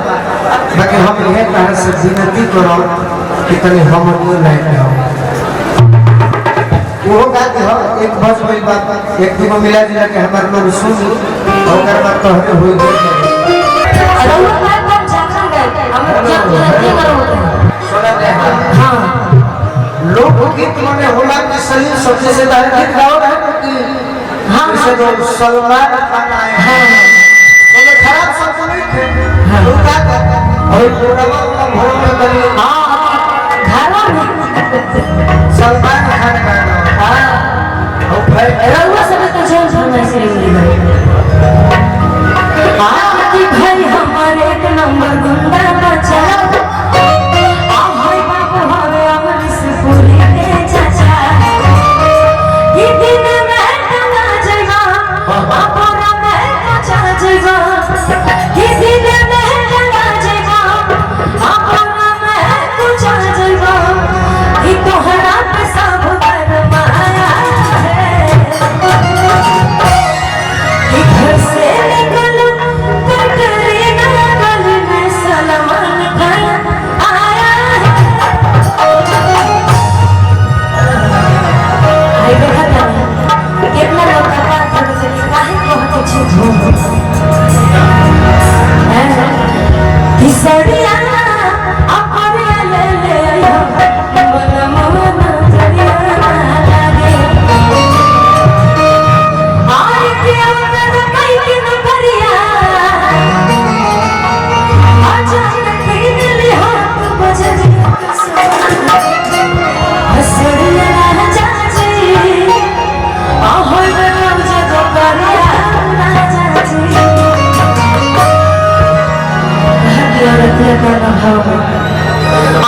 बाकी हम यह तरह से विनती करो कि तनी हम नहीं हो वो गाते हो एक बस कोई बात एक दिन मिला दिला के हमारे लोग सुन और कर बात तो हटे हुई अरे वो बात हम जाखा गए हम जाते करो हां लोग गीत में होला कि सही सबसे से गीत गाओ है कि हां से लोग सलमान खान आए हैं तो खराब सब नहीं थे लोग का और पूरा भोर में बनी हां घरों में सलमान खान का हां और भाई रउआ सब तो जोर जोर में से हां कि भाई हमारे एक नंबर गुंडा बचा आ भाई बाप हवे अमर से पूरी के चाचा ये दिन में टंगा जगा बापरा में कचा जगा ये दिन में टंगा जगा बापरा में कचा जगा ये तोहरा पे सब करवाया है ये घर से निकल कटरी गल में सलमान खान आया है आई देखा कितना लोग का बात करने के लिए काहे बहुत अच्छे झूठ है कि सड़िया अपने ले ले आयो मन मन जरिया लागे आई के अंदर कई दिन करिया आजा खरीद ले हाथ बजर हसड़िया राजा जी ahoy belam jago karya raja ji bahagia rakyat karena hawa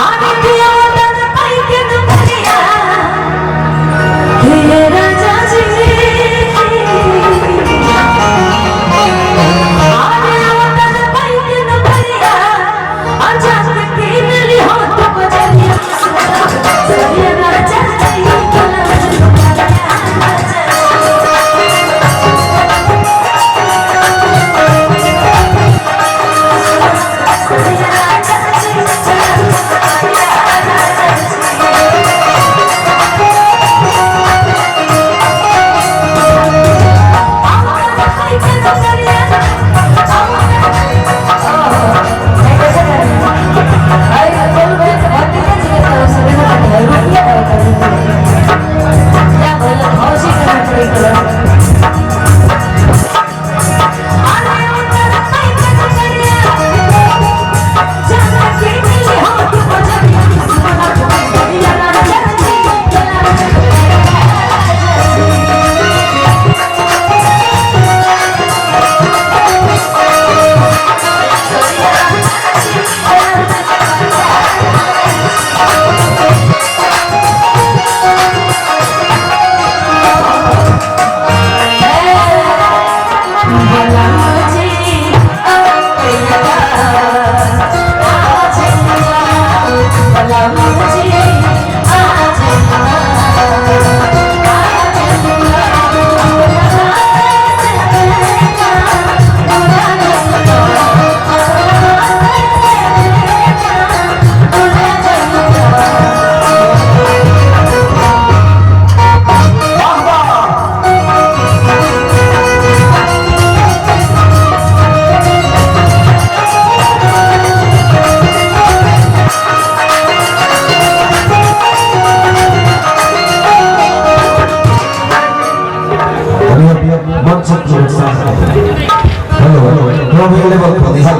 ani dia dan pai ke dunia ye raja ji ani dan pai ke dunia aja ke li ho to bajariya saya raja ji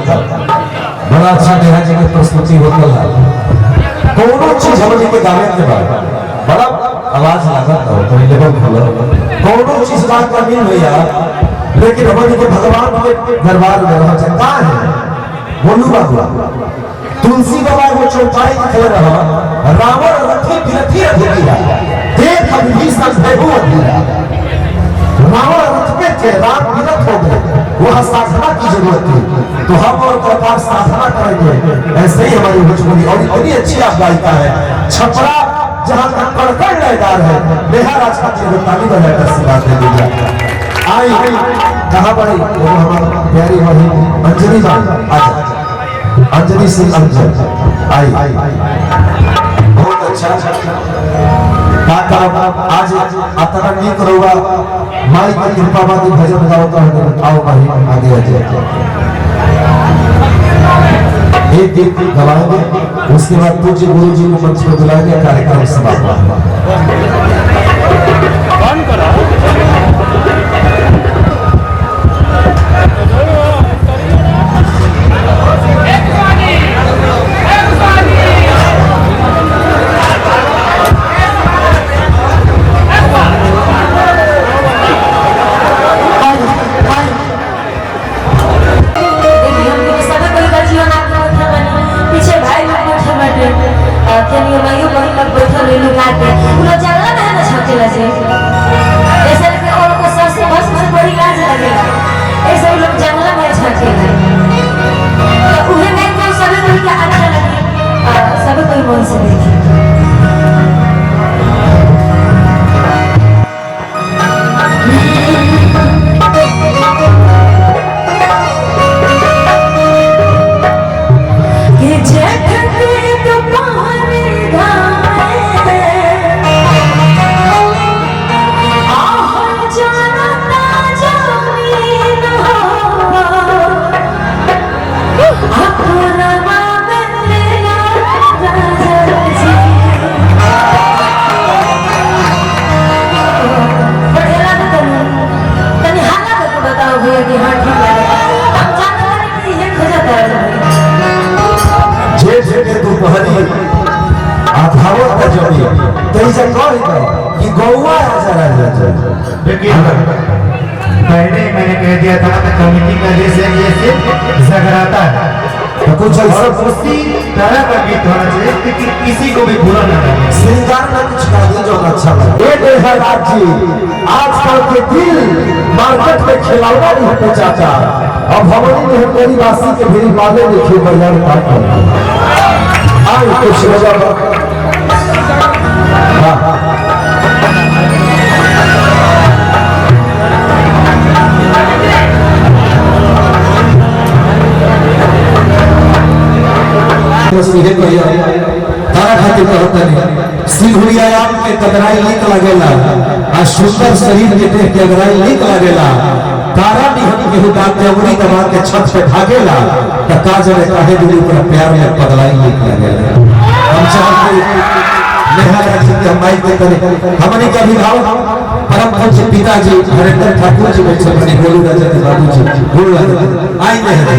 बड़ा अच्छा देहा जी की प्रस्तुति होता है कोनो चीज हमने के गावे के बाद बड़ा आवाज लागत हो तो लेवल खोलो कोनो चीज बात का नहीं भैया लेकिन हमने के भगवान के दरबार में रह सकता है बोलू बाबू तुलसी बाबा को चौपाई खेल रहा रावण रथी बिरथी अधिकिया देख विभीषण भयभू अधिकिया रावण रथ पे थे राम विरथ हो गए वहाँ साधना की जरूरत थी तो हम और प्रकार साधना करेंगे ऐसे ही हमारी भोजपुरी और इतनी अच्छी आप गायिका है छपरा जहाँ का कड़कड़ लयदार है नेहा राजपूत जी को ताली बजाकर आशीर्वाद दे दीजिए आई कहाँ पर वो हमारी प्यारी वाली अंजलि जान आज अंजलि सिंह अंजल आई बहुत अच्छा काका आज अतना नहीं करूँगा माई की कृपा बाकी भजन गाओ तो आओ भाई आगे आ जाए एक गीत गवाएंगे उसके बाद पूज्य गुरु जी को मंच पर बुलाएंगे कार्यक्रम समाप्त पहले मैंने कह दिया था कि कमिटी का जैसे ये झगड़ाता है तो कुछ ऐसा उसी तरह का गीत होना चाहिए कि किसी को भी बुरा ना लगे श्रृंगार में कुछ गा दी जो अच्छा लगे ये है राज्य आजकल के दिल मार्केट में खिलौना नहीं होते चाचा अब हमारी में मेरी वासी के भी बाले देखिए बाजार काट आज कुछ लगा तारा खातिर कहता नहीं सिंहुरिया आम के कदराई नीक लगेला आ सुंदर शरीर के देख के अगराई नीक लगेला तारा निहन के हुदा देवरी दबा के छत पे भागेला त काजल काहे दिल पर प्यार में पगलाई नीक लगेला हम चाहते नेहा जी के माई के करे हमनी के अभिभावक परम पूज्य पिताजी हरेंद्र ठाकुर जी बैठे बने गोलू राजा बाबू जी गोल आई नहीं